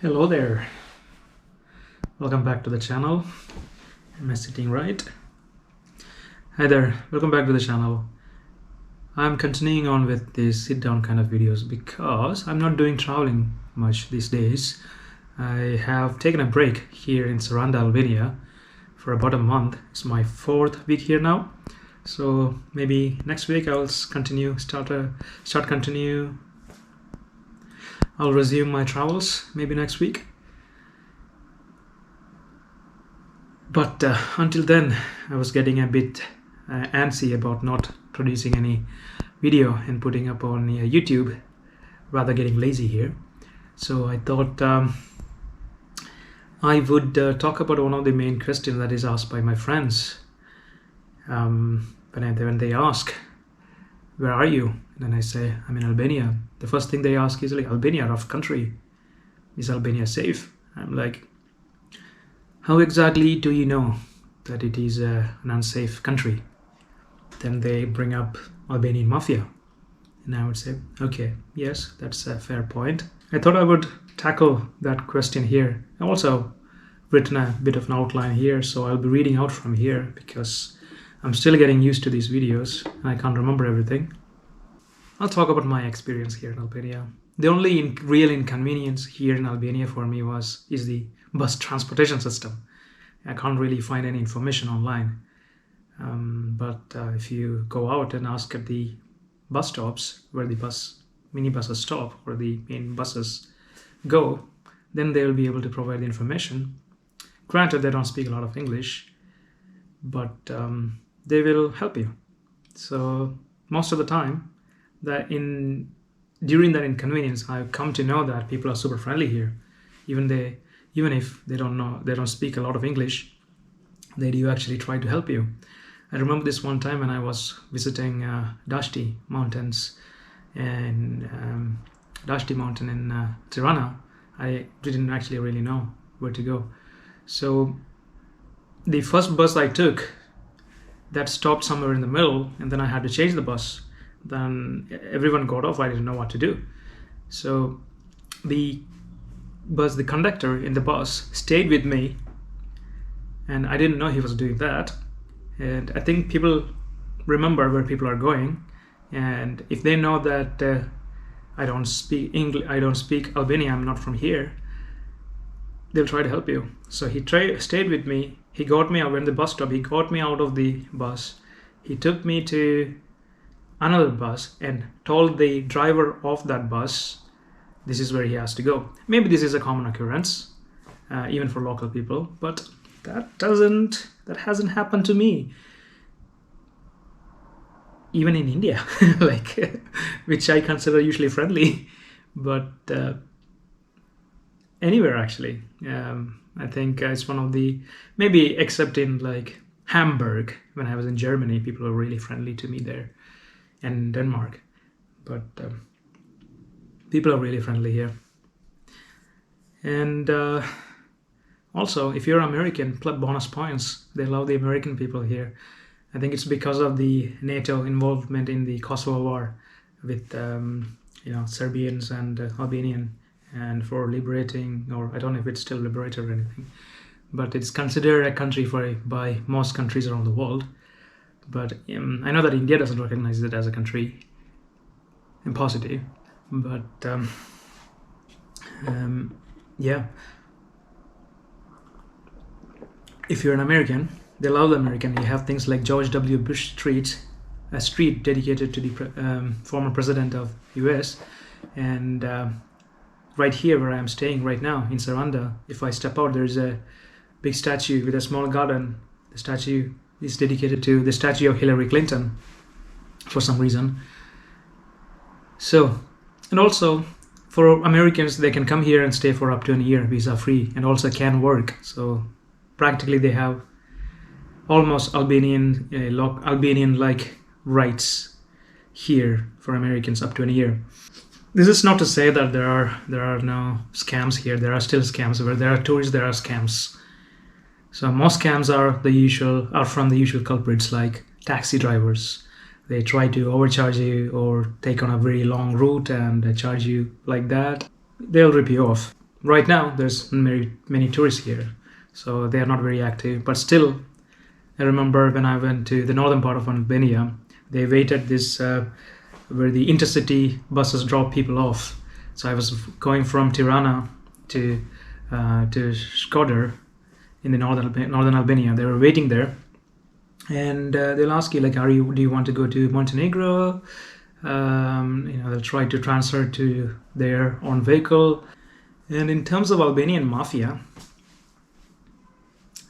Hello there, welcome back to the channel. Am I sitting right? Hi there, welcome back to the channel. I'm continuing on with these sit down kind of videos because I'm not doing traveling much these days. I have taken a break here in Saranda, Albania for about a month. It's my 4th week here now, so maybe next week I'll I'll resume my travels maybe next week. But until then, I was getting a bit antsy about not producing any video and putting up on YouTube, rather getting lazy here. So I thought I would talk about one of the main questions that is asked by my friends when they ask, "Where are you?" And then I say, "I'm in Albania." The first thing they ask is like, "Albania, rough country. Is Albania safe?" I'm like, "How exactly do you know that it is an unsafe country?" Then they bring up Albanian mafia. And I would say, okay, yes, that's a fair point. I thought I would tackle that question here. I've also written a bit of an outline here, so I'll be reading out from here because I'm still getting used to these videos and I can't remember everything. I'll talk about my experience here in Albania. The only real inconvenience here in Albania for me is the bus transportation system. I can't really find any information online. But if you go out and ask at the bus stops where the minibuses stop, where the main buses go, then they will be able to provide the information. Granted, they don't speak a lot of English, but they will help you. So most of the time, during that inconvenience, I've come to know that people are super friendly here. Even if they don't speak a lot of English, they do actually try to help you. I remember this one time when I was visiting Dashti Mountains and Dashti Mountain in Tirana. I didn't actually really know where to go. So the first bus I took, that stopped somewhere in the middle, and then I had to change the bus. Then everyone got off. I didn't know what to do. So the conductor in the bus stayed with me, and I didn't know he was doing that. And I think people remember where people are going, and if they know that I don't speak English, I don't speak Albanian, I'm not from here, they'll try to help you. So he stayed with me. He got me out when the bus stop. He got me out of the bus. He took me to another bus and told the driver of that bus this is where he has to go. Maybe this is a common occurrence, even for local people, but that hasn't happened to me. Even in India, which I consider usually friendly, but anywhere actually. I think it's one of the, maybe except in like Hamburg, when I was in Germany, people were really friendly to me there, and Denmark, but people are really friendly here. And also, if you're American, club bonus points. They love the American people here. I think it's because of the NATO involvement in the Kosovo War with Serbians and Albanian, and for liberating, or I don't know if it's still liberated or anything, but it's considered a country by most countries around the world. But I know that India doesn't recognize it as a country in positive, but yeah. If you're an American, they love the American. You have things like George W. Bush Street, a street dedicated to the former president of US. And right here where I'm staying right now in Saranda, if I step out, there's a big statue with a small garden. The statue is dedicated to the statue of Hillary Clinton for some reason. So, and also for Americans, they can come here and stay for up to a year visa free, and also can work. So practically they have almost Albanian-like rights here for Americans up to a year. This is not to say that there are no scams here. There are still scams. Where there are tourists, there are scams. So most scams are from the usual culprits, like taxi drivers. They try to overcharge you or take on a very long route and charge you like that. They'll rip you off. Right now, there's many tourists here, so they are not very active. But still, I remember when I went to the northern part of Albania, they waited this where the intercity buses drop people off. So I was going from Tirana to Shkodër in the northern Albania. They were waiting there, and they'll ask you like, do you want to go to Montenegro? They'll try to transfer to their own vehicle. And in terms of Albanian mafia,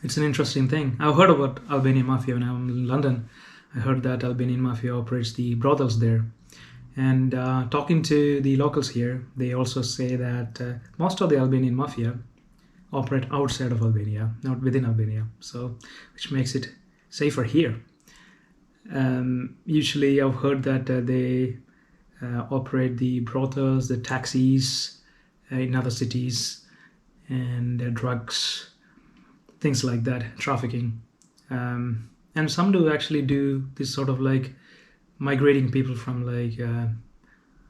it's an interesting thing. I've heard about Albanian mafia when I'm in London. I heard that Albanian mafia operates the brothels there. And talking to the locals here, they also say that most of the Albanian mafia operate outside of Albania, not within Albania. So, which makes it safer here. Usually, I've heard that they operate the brothels, the taxis in other cities, and drugs, things like that, trafficking. And some do actually do this sort of like migrating people from like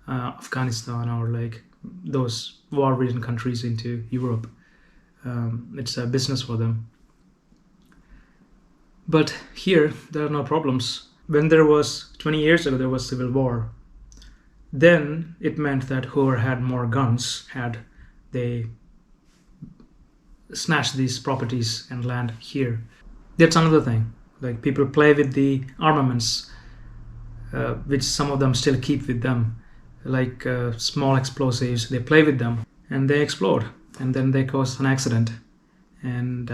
Afghanistan or like those war-ridden countries into Europe. It's a business for them. But here, there are no problems. When there was 20 years ago, there was civil war. Then it meant that whoever had more guns they snatched these properties and land here. That's another thing. Like people play with the armaments, which some of them still keep with them, like small explosives. They play with them and they explode, and then they cause an accident. And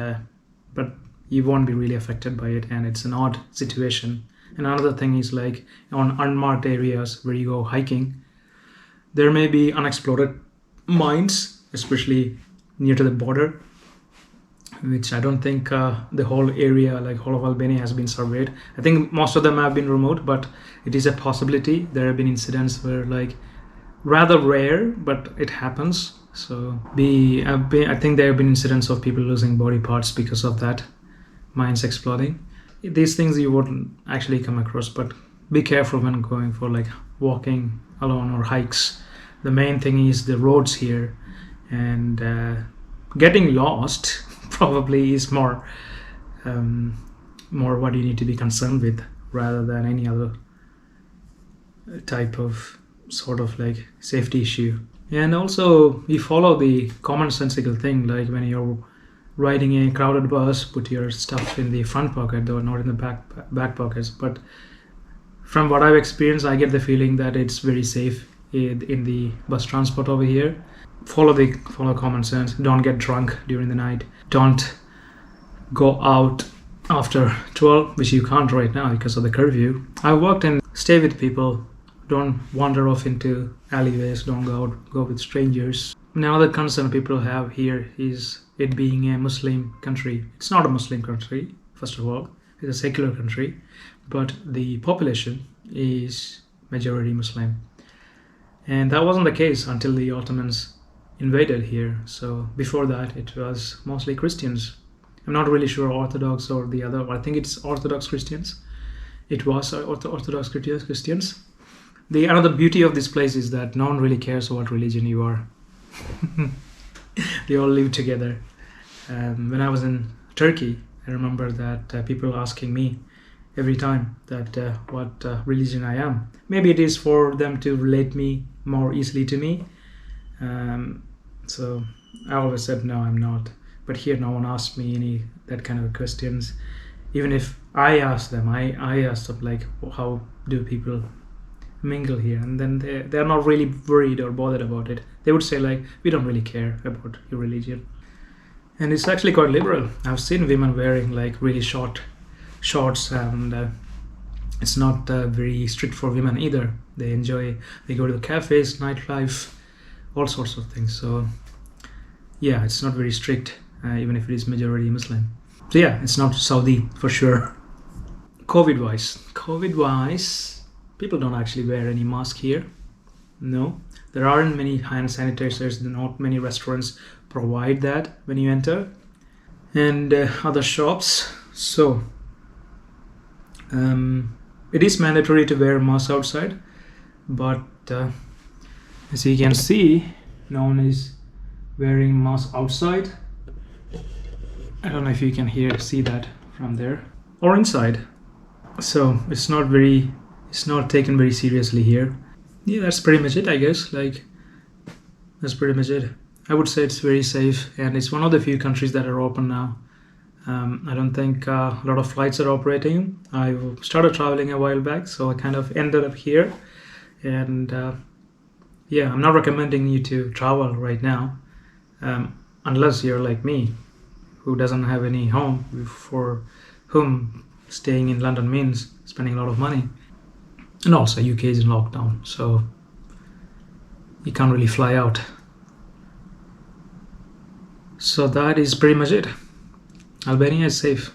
but you won't be really affected by it, and it's an odd situation. And another thing is like on unmarked areas where you go hiking, there may be unexploded mines, especially near to the border, which I don't think the whole area, like whole of Albania, has been surveyed. I think most of them have been removed, but it is a possibility. There have been incidents where like rather rare, but it happens. So I think there have been incidents of people losing body parts because of that, mines exploding. These things you wouldn't actually come across, but be careful when going for like walking alone or hikes. The main thing is the roads here, and getting lost probably is more what you need to be concerned with rather than any other type of sort of like safety issue. And also you follow the commonsensical thing, like when you're riding a crowded bus, put your stuff in the front pocket though, not in the back pockets. But from what I've experienced, I get the feeling that it's very safe in the bus transport over here. Follow common sense. Don't get drunk during the night. Don't go out after 12, which you can't right now because of the curfew. I worked and stay with people. Don't wander off into alleyways. Don't go with strangers. Another concern people have here is it being a Muslim country. It's not a Muslim country, first of all. It's a secular country, but the population is majority Muslim. And that wasn't the case until the Ottomans invaded here. So before that, it was mostly Christians. I'm not really sure Orthodox or the other. I think it's Orthodox Christians. It was Orthodox Christians. The another beauty of this place is that no one really cares what religion you are. They all live together. When I was in Turkey, I remember that people asking me every time that what religion I am. Maybe it is for them to relate me more easily to me. So I always said no, I'm not. But here no one asked me any that kind of questions. Even if I asked them, I asked them like, how do people mingle here? And then they're not really worried or bothered about it. They would say like, we don't really care about your religion. And it's actually quite liberal. I've seen women wearing like really short shorts, and it's not very strict for women either. They go to the cafes, nightlife, all sorts of things. So yeah, it's not very strict, even if it is majority Muslim. So yeah, it's not Saudi for sure. COVID-wise, people don't actually wear any mask here. No, there aren't many hand sanitizers. Not many restaurants provide that when you enter, and other shops. So it is mandatory to wear a mask outside, but as you can see, no one is wearing mask outside. I don't know if you can see that from there or inside. So it's not taken very seriously here. Yeah, that's pretty much it, I guess. Like, that's pretty much it. I would say it's very safe, and it's one of the few countries that are open now. I don't think a lot of flights are operating. I started traveling a while back, so I kind of ended up here. And yeah, I'm not recommending you to travel right now, unless you're like me, who doesn't have any home, for whom staying in London means spending a lot of money. And also UK is in lockdown, so you can't really fly out. So that is pretty much it. Albania is safe.